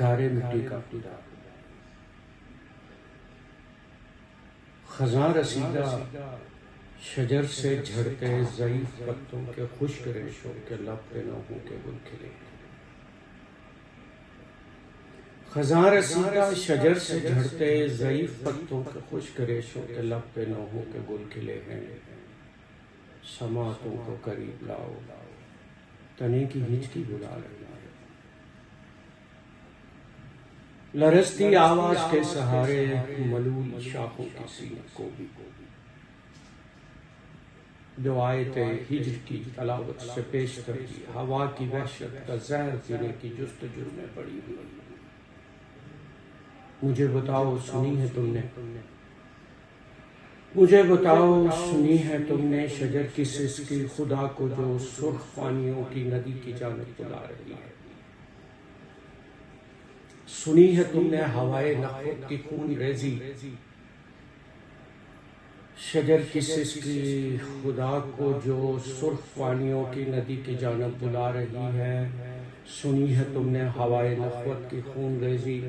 گارے مٹی کا پیلا، خزاں رسیدہ شجر سے جھڑتے ضعیف پتوں کے خشک ریشوں کے لب پہ نہ ہوں کے گل کھلے، خزاں رسیدہ شجر سے جھڑتے ضعیف پتوں کے خشک ریشوں کے لب پہ نہ ہوں کے گل کھلے ہیں، سماعتوں کو قریب لاؤ، تنے کی ہچکی بلا رہی ہے، لرزتی آواز کے سہارے ملول شاخوں کی سینہ کو بھی، جو آیت ہجر کی تلاوت سے پیش کرتی ہوا کی وحشت کا زہر پینے کی جستجو میں پڑی ہوئی، مجھے بتاؤ سنی ہے تم نے، مجھے بتاؤ سنی ہے تم نے شجر کی سسکی خدا کو جو سرخ پانیوں کی ندی کی جانب بلا رہی ہے، سنی ہے تم نے ہوائے نخوت کی خون ریزی شجر کی سسکی خدا کو جو سرخ پانیوں کی ندی کی جانب بلا رہی ہے، سنی ہے تم نے ہوائے نخوت کی خون ریزی،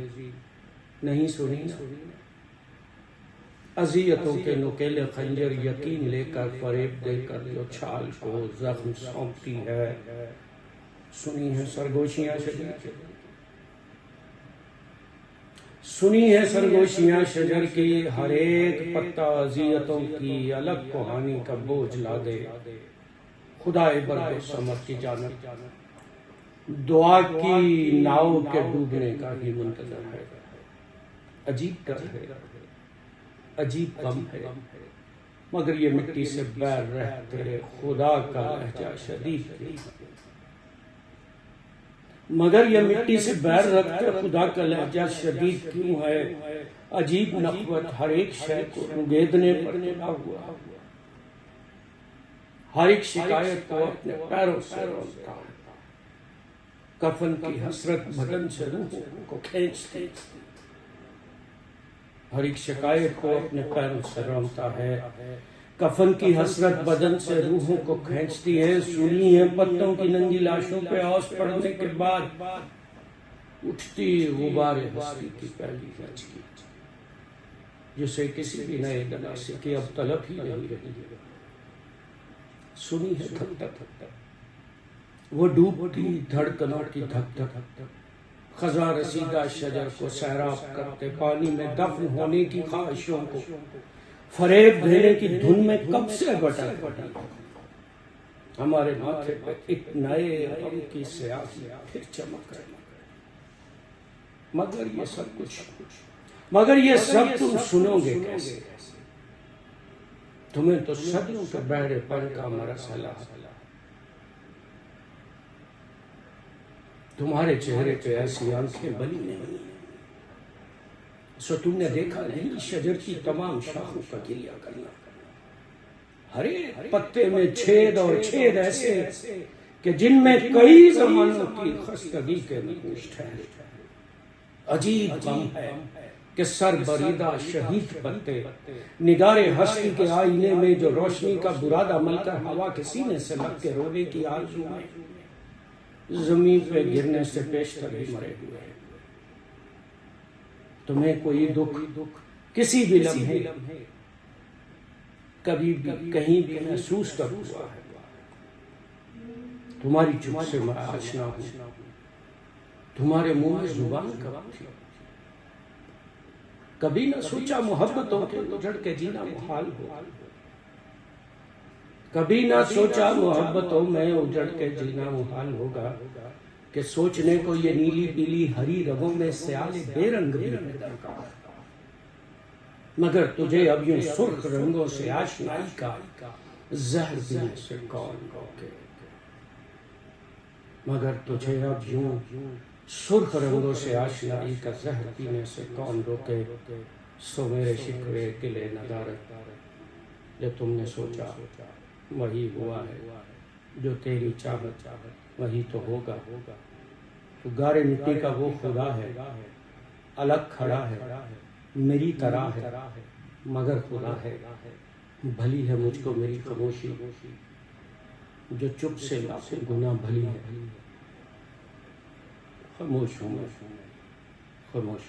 نہیں سنی نا؟ اذیتوں کے نکیلے خنجر یقین لے کر فریب دے کر جو چھال کو زخم سونپتی ہے، سنی ہے سرگوشیاں شجر، سنی ہے سرگوشیاں شجر کی، ہر ایک پتا اذیتوں کی الگ کوہانی کا بوجھ لا دے، خدائے برد و سمر کی جانب دعا کی ناؤ کے ڈوبنے کا ہی منتظر ہے، عجیب ڈر ہے، عجیب غم ہے، مگر یہ مٹی سے بیر رہتے خدا کا لہجہ شدید ہے، مگر یہ مٹی سے بیر رکھتے خدا کا لہجہ شدید کیوں ہے، عجیب نخوت ہر ایک شے کو رگیدنے پر تلا ہوا، ہر ایک شکایت کو اپنے پیروں سے رونتا، کفن کی حسرت بدن سے روحوں کو کھینچتی، ہر ایک شکایت کو اپنے پیروں سے رونتا ہے، کفن کی حسرت بدن سے روحوں کو کھینچتی ہے، سنی ہے پتوں کی ننگی لاشوں پہ اوس پڑنے کے بعد اٹھتی غبار ہستی کی پہلی ہچکی، جسے کسی بھی نئے دناسی کی اب طلب ہی نہیں رہی ہے، سنی ہے دھک دھک وہ ڈوبتی دھڑکنوں کی دھک دھک، خزاں رسیدہ شجر کو سیراب کرتے پانی میں دفن ہونے کی خواہشوں کو فریب دینے کی دھن میں کب سے بٹر پڑی، ہمارے ماتھے پہ ایک نئے غم کی سیاہی پھر چمک رہی، مگر یہ سب تم سنو گے کیسے، تمہیں تو صدیوں کے بہرے پن کا مرحلہ، تمہارے چہرے پہ ایسی آنکھیں بلی نہیں، سو تم نے دیکھا نہیں شجر کی تمام شاخوں کا گریہ کرنا، ہر ایک پتے میں چھید اور چھید ایسے کہ جن میں کئی زمانوں کی خستگی کے نقوش ٹھہرے، عجیب غم ہے کہ سر بریدہ شہید پتے نگار ہستی کے آئینے میں جو روشنی کا برادہ مل کر ہوا کے سینے سے لگ کے رونے کی آرزو میں زمین پہ گرنے سے پیشتر ہی مرے ہوئے، تمہیں کوئی دکھ کسی بھی لمحے کبھی بھی کہیں بھی محسوس کر ہوا ہے، تمہاری چپ سے میں آشنا ہوں، تمہارے منہ میں زبان کب تھی، کبھی نہ سوچا محبتوں کے اجڑ کے جینا محال ہو، کبھی نہ سوچا محبتوں میں اجڑ کے جینا محال ہوگا، کہ سوچنے کو یہ نیلی پیلی ہری رگوں میں سیال بے رنگ بھی ہے درکار، مگر تجھے اب یوں سرخ رنگوں سے آشنائی کا زہر پینے سے کون روکے، مگر تجھے اب یوں سرخ رنگوں سے آشنائی کا زہر پینے سے کون روکے، سو میرے شکوے گلے ندارت جو تم نے سوچا وہی ہوا ہے، جو تیری چاہت وہی تو ہوگا، تو گارے مٹی کا وہ خدا ہے، الگ کھڑا ہے میری طرح ہے مگر خدا ہے، بھلی ہے مجھ کو میری خاموشی جو چپ سے لاکھوں گنا بھلی ہے، خاموش ہوں میں خاموش